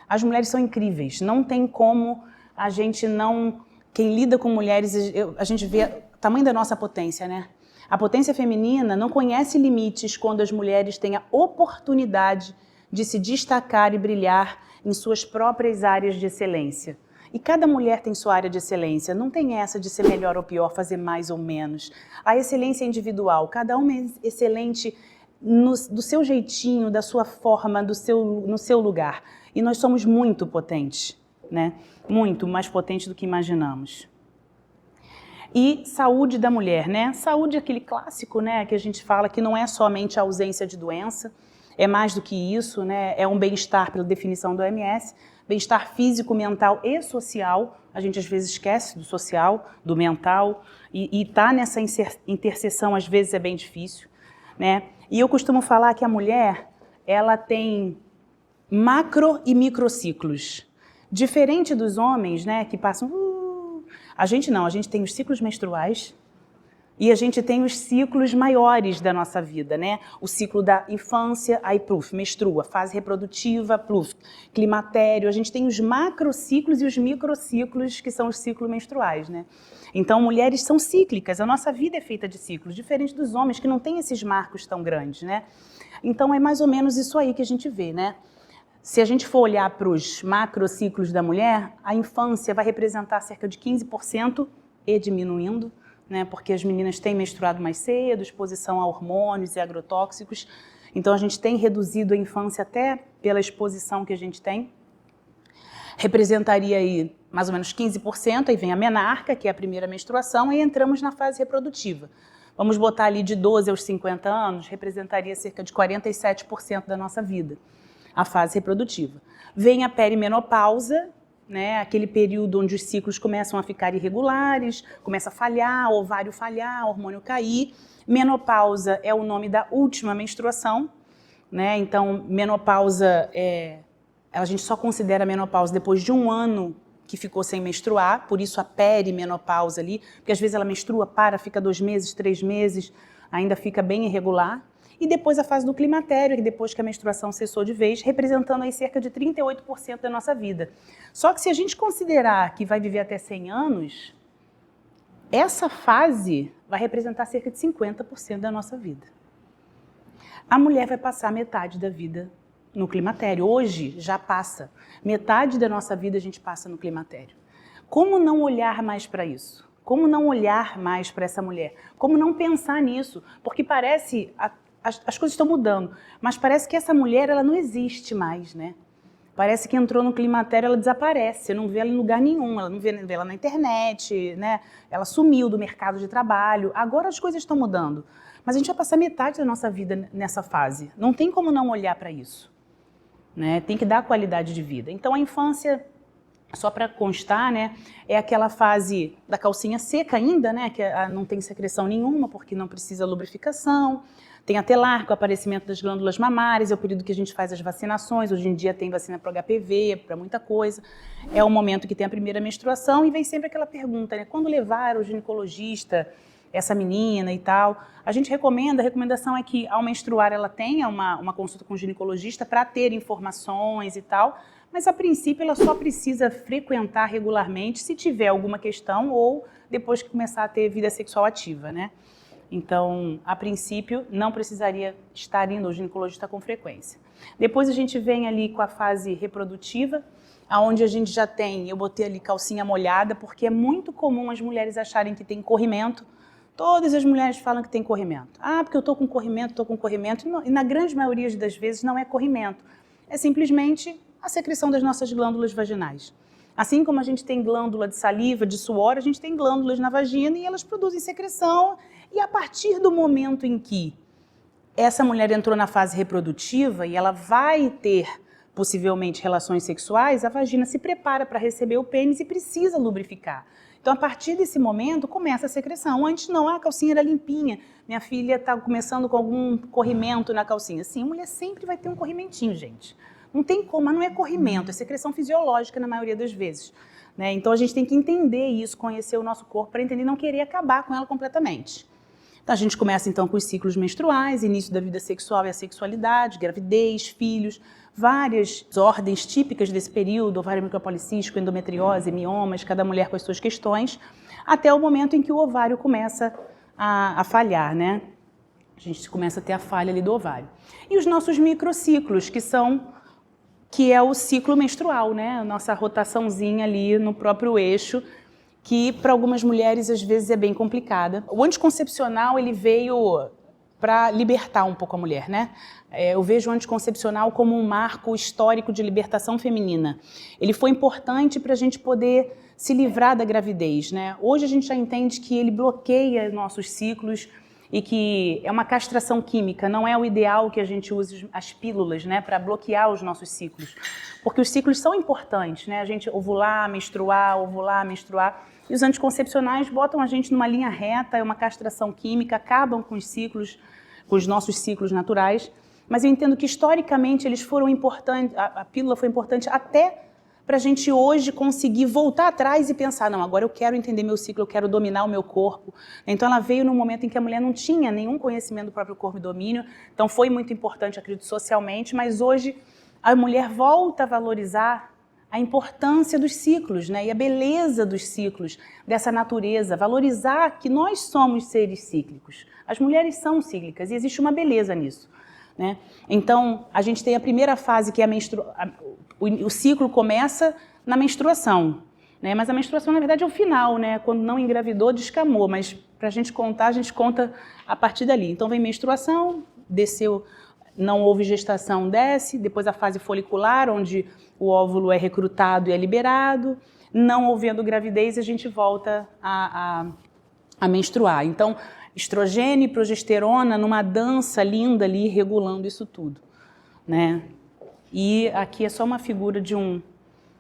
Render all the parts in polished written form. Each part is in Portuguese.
As mulheres são incríveis, não tem como a gente não... Quem lida com mulheres, a gente vê o tamanho da nossa potência, né? A potência feminina não conhece limites quando as mulheres têm a oportunidade de se destacar e brilhar em suas próprias áreas de excelência. E cada mulher tem sua área de excelência, não tem essa de ser melhor ou pior, fazer mais ou menos. A excelência é individual, cada uma é excelente do seu jeitinho, da sua forma, no seu lugar. E nós somos muito potentes, né? Muito mais potentes do que imaginamos. E saúde da mulher, né? Saúde é aquele clássico, né, que a gente fala que não é somente a ausência de doença, é mais do que isso, né? É um bem-estar pela definição do OMS, bem-estar físico, mental e social. A gente às vezes esquece do social, do mental, e tá nessa interseção às vezes é bem difícil, né? E eu costumo falar que a mulher, ela tem macro e microciclos. Diferente dos homens, né, que passam... A gente não, a gente tem os ciclos menstruais e a gente tem os ciclos maiores da nossa vida, né? O ciclo da infância, aí pluf, menstrua, fase reprodutiva, pluf, climatério. A gente tem os macrociclos e os microciclos, que são os ciclos menstruais, né? Então, mulheres são cíclicas, a nossa vida é feita de ciclos, diferente dos homens que não têm esses marcos tão grandes, né? Então, é mais ou menos isso aí que a gente vê, né? Se a gente for olhar para os macrociclos da mulher, a infância vai representar cerca de 15% e diminuindo, né, porque as meninas têm menstruado mais cedo, exposição a hormônios e agrotóxicos. Então, a gente tem reduzido a infância até pela exposição que a gente tem. Representaria aí mais ou menos 15%, aí vem a menarca, que é a primeira menstruação, e entramos na fase reprodutiva. Vamos botar ali de 12 aos 50 anos, representaria cerca de 47% da nossa vida. A fase reprodutiva. Vem a perimenopausa, né, aquele período onde os ciclos começam a ficar irregulares, começa a falhar, ovário falhar, hormônio cair. Menopausa é o nome da última menstruação, né? Então, menopausa, a gente só considera a menopausa depois de um ano que ficou sem menstruar, por isso a perimenopausa ali, porque às vezes ela menstrua, fica 2 meses, 3 meses, ainda fica bem irregular. E depois a fase do climatério, que depois que a menstruação cessou de vez, representando aí cerca de 38% da nossa vida. Só que se a gente considerar que vai viver até 100 anos, essa fase vai representar cerca de 50% da nossa vida. A mulher vai passar metade da vida no climatério. Hoje já passa. Metade da nossa vida a gente passa no climatério. Como não olhar mais para isso? Como não olhar mais para essa mulher? Como não pensar nisso? Porque parece... As coisas estão mudando, mas parece que essa mulher ela não existe mais, né? Parece que entrou no climatério, ela desaparece, você não vê ela em lugar nenhum, ela não vê ela na internet, né? Ela sumiu do mercado de trabalho. Agora as coisas estão mudando, mas a gente vai passar metade da nossa vida nessa fase. Não tem como não olhar para isso, né? Tem que dar qualidade de vida. Então a infância, só para constar, né, é aquela fase da calcinha seca ainda, né, que não tem secreção nenhuma porque não precisa lubrificação. Tem a telar, com o aparecimento das glândulas mamárias, é o período que a gente faz as vacinações. Hoje em dia tem vacina para HPV, para muita coisa. É o momento que tem a primeira menstruação e vem sempre aquela pergunta, né? Quando levar o ginecologista, essa menina e tal? A gente recomenda, a recomendação é que ao menstruar ela tenha uma consulta com o ginecologista para ter informações e tal, mas a princípio ela só precisa frequentar regularmente se tiver alguma questão ou depois que começar a ter vida sexual ativa, né? Então, a princípio, não precisaria estar indo ao ginecologista com frequência. Depois a gente vem ali com a fase reprodutiva, onde a gente já tem, eu botei ali calcinha molhada, porque é muito comum as mulheres acharem que tem corrimento. Todas as mulheres falam que tem corrimento. Ah, porque eu estou com corrimento. E na grande maioria das vezes não é corrimento. É simplesmente a secreção das nossas glândulas vaginais. Assim como a gente tem glândula de saliva, de suor, a gente tem glândulas na vagina e elas produzem secreção. E a partir do momento em que essa mulher entrou na fase reprodutiva e ela vai ter possivelmente relações sexuais, a vagina se prepara para receber o pênis e precisa lubrificar. Então, a partir desse momento, começa a secreção. Antes não, a calcinha era limpinha, minha filha está começando com algum corrimento na calcinha. Sim, a mulher sempre vai ter um corrimentinho, gente. Não tem como, mas não é corrimento, é secreção fisiológica na maioria das vezes, né? Então, a gente tem que entender isso, conhecer o nosso corpo para entender e não querer acabar com ela completamente. Então, a gente começa então com os ciclos menstruais, início da vida sexual e a sexualidade, gravidez, filhos, várias ordens típicas desse período, ovário micropolicístico, endometriose, miomas, cada mulher com as suas questões, até o momento em que o ovário começa a falhar, né? A gente começa a ter a falha ali do ovário. E os nossos microciclos, que é o ciclo menstrual, né? A nossa rotaçãozinha ali no próprio eixo, que para algumas mulheres às vezes é bem complicada. O anticoncepcional, ele veio para libertar um pouco a mulher, né? Eu vejo o anticoncepcional como um marco histórico de libertação feminina. Ele foi importante para a gente poder se livrar da gravidez, né? Hoje a gente já entende que ele bloqueia nossos ciclos e que é uma castração química, não é o ideal que a gente use as pílulas, né, para bloquear os nossos ciclos. Porque os ciclos são importantes, né? A gente ovular, menstruar, e os anticoncepcionais botam a gente numa linha reta, é uma castração química, acabam com os ciclos, com os nossos ciclos naturais. Mas eu entendo que historicamente eles foram importantes, a pílula foi importante até para a gente hoje conseguir voltar atrás e pensar, não, agora eu quero entender meu ciclo, eu quero dominar o meu corpo. Então ela veio num momento em que a mulher não tinha nenhum conhecimento do próprio corpo e domínio, então foi muito importante, acredito, socialmente, mas hoje a mulher volta a valorizar a importância dos ciclos, né? E a beleza dos ciclos, dessa natureza, valorizar que nós somos seres cíclicos. As mulheres são cíclicas e existe uma beleza nisso, né? Então, a gente tem a primeira fase, que é o ciclo começa na menstruação, né? Mas a menstruação, na verdade, é o final, né? Quando não engravidou, descamou, mas para a gente conta a partir dali. Então, vem menstruação, desceu, não houve gestação, desce, depois a fase folicular, onde o óvulo é recrutado e é liberado, não havendo gravidez, a gente volta a menstruar. Então, estrogênio e progesterona numa dança linda ali, regulando isso tudo, né? E aqui é só uma figura de um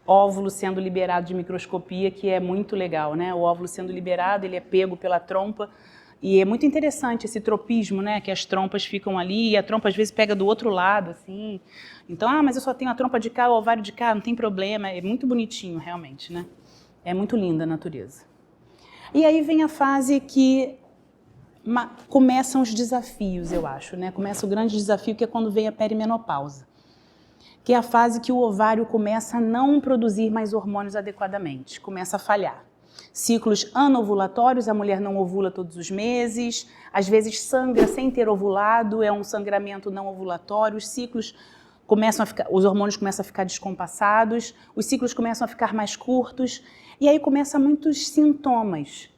óvulo sendo liberado de microscopia, que é muito legal, né? O óvulo sendo liberado, ele é pego pela trompa, e é muito interessante esse tropismo, né? Que as trompas ficam ali, e a trompa às vezes pega do outro lado, assim. Então, mas eu só tenho a trompa de cá, o ovário de cá, não tem problema. É muito bonitinho, realmente, né? É muito linda a natureza. E aí vem a fase que começam os desafios, eu acho, né? Começa o grande desafio, que é quando vem a perimenopausa, que é a fase que o ovário começa a não produzir mais hormônios adequadamente, começa a falhar. Ciclos anovulatórios, a mulher não ovula todos os meses, às vezes sangra sem ter ovulado, é um sangramento não ovulatório, os ciclos começam a ficar, os hormônios começam a ficar descompassados, os ciclos começam a ficar mais curtos, e aí começam muitos sintomas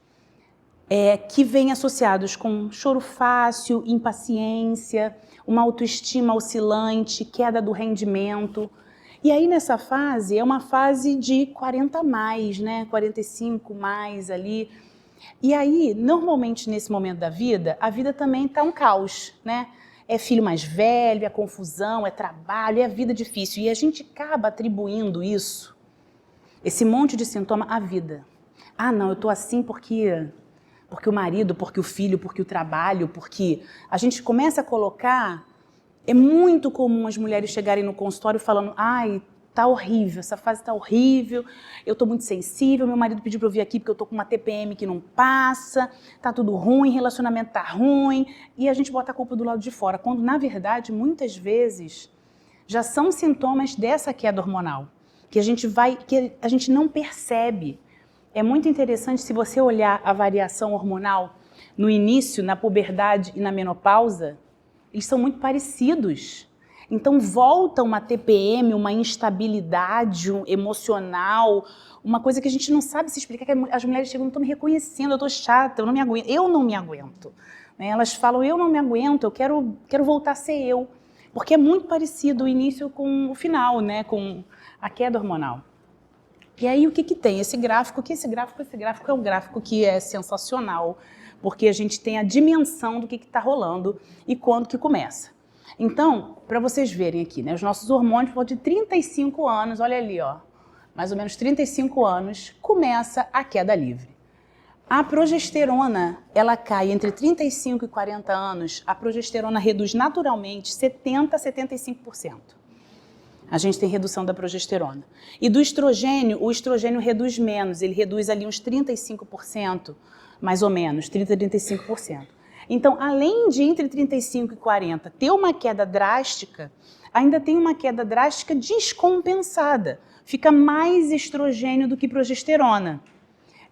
que vêm associados com choro fácil, impaciência, uma autoestima oscilante, queda do rendimento. E aí nessa fase, é uma fase de 40 mais, né? 45 mais ali. E aí, normalmente nesse momento da vida, a vida também está um caos, né? É filho mais velho, é confusão, é trabalho, é vida difícil. E a gente acaba atribuindo isso, esse monte de sintoma, à vida. Ah, não, eu estou assim porque o marido, porque o filho, porque o trabalho, porque a gente começa a colocar. É muito comum as mulheres chegarem no consultório falando, ai, tá horrível, essa fase tá horrível, eu tô muito sensível, meu marido pediu para eu vir aqui porque eu tô com uma TPM que não passa, tá tudo ruim, relacionamento tá ruim, e a gente bota a culpa do lado de fora, quando na verdade, muitas vezes, já são sintomas dessa queda hormonal, que a gente não percebe. É muito interessante se você olhar a variação hormonal no início, na puberdade e na menopausa, eles são muito parecidos. Então volta uma TPM, uma instabilidade emocional, uma coisa que a gente não sabe se explicar, que as mulheres chegam, não estão me reconhecendo, eu estou chata, eu não me aguento. Elas falam, eu não me aguento, eu quero voltar a ser eu. Porque é muito parecido o início com o final, né? Com a queda hormonal. E aí o que tem? Esse gráfico é um gráfico que é sensacional, porque a gente tem a dimensão do que está rolando e quando que começa. Então, para vocês verem aqui, né, os nossos hormônios, de 35 anos, olha ali, ó, mais ou menos 35 anos, começa a queda livre. A progesterona, ela cai entre 35 e 40 anos, a progesterona reduz naturalmente 70% a 75%. A gente tem redução da progesterona. E do estrogênio, o estrogênio reduz menos, ele reduz ali uns 35%, mais ou menos, 30% a 35%. Então, além de entre 35 e 40 ter uma queda drástica, ainda tem uma queda drástica descompensada. Fica mais estrogênio do que progesterona.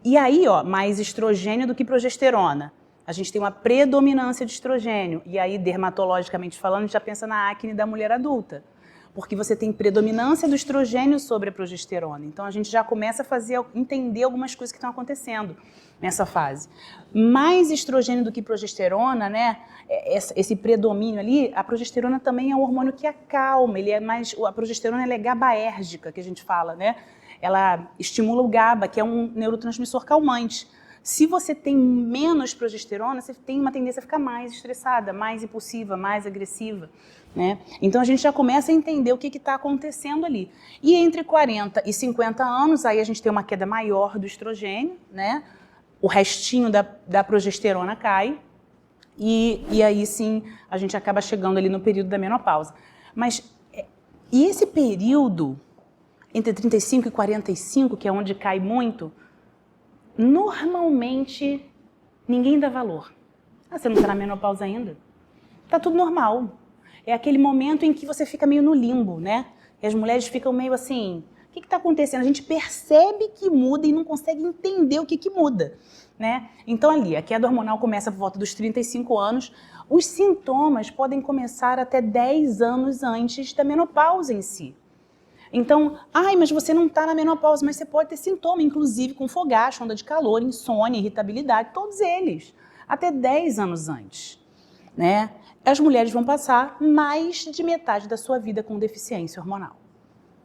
E aí, ó, mais estrogênio do que progesterona. A gente tem uma predominância de estrogênio. E aí, dermatologicamente falando, a gente já pensa na acne da mulher adulta. Porque você tem predominância do estrogênio sobre a progesterona. Então, a gente já começa a entender algumas coisas que estão acontecendo nessa fase. Mais estrogênio do que progesterona, né? Esse predomínio ali, a progesterona também é um hormônio que acalma. A progesterona ela é GABAérgica, que a gente fala, né? Ela estimula o GABA, que é um neurotransmissor calmante. Se você tem menos progesterona, você tem uma tendência a ficar mais estressada, mais impulsiva, mais agressiva, né? Então a gente já começa a entender o que está acontecendo ali. E entre 40 e 50 anos, aí a gente tem uma queda maior do estrogênio, né? O restinho da progesterona cai e aí sim a gente acaba chegando ali no período da menopausa. Mas e esse período entre 35 e 45, que é onde cai muito, normalmente ninguém dá valor. Ah, você não está na menopausa ainda? Tá tudo normal. É aquele momento em que você fica meio no limbo, né? E as mulheres ficam meio assim, o que está acontecendo? A gente percebe que muda e não consegue entender o que muda, né? Então ali, a queda hormonal começa por volta dos 35 anos. Os sintomas podem começar até 10 anos antes da menopausa em si. Então, mas você não está na menopausa, mas você pode ter sintoma, inclusive com fogacho, onda de calor, insônia, irritabilidade, todos eles, até 10 anos antes, né? As mulheres vão passar mais de metade da sua vida com deficiência hormonal.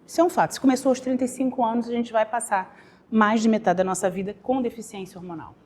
Isso é um fato. Se começou aos 35 anos, a gente vai passar mais de metade da nossa vida com deficiência hormonal.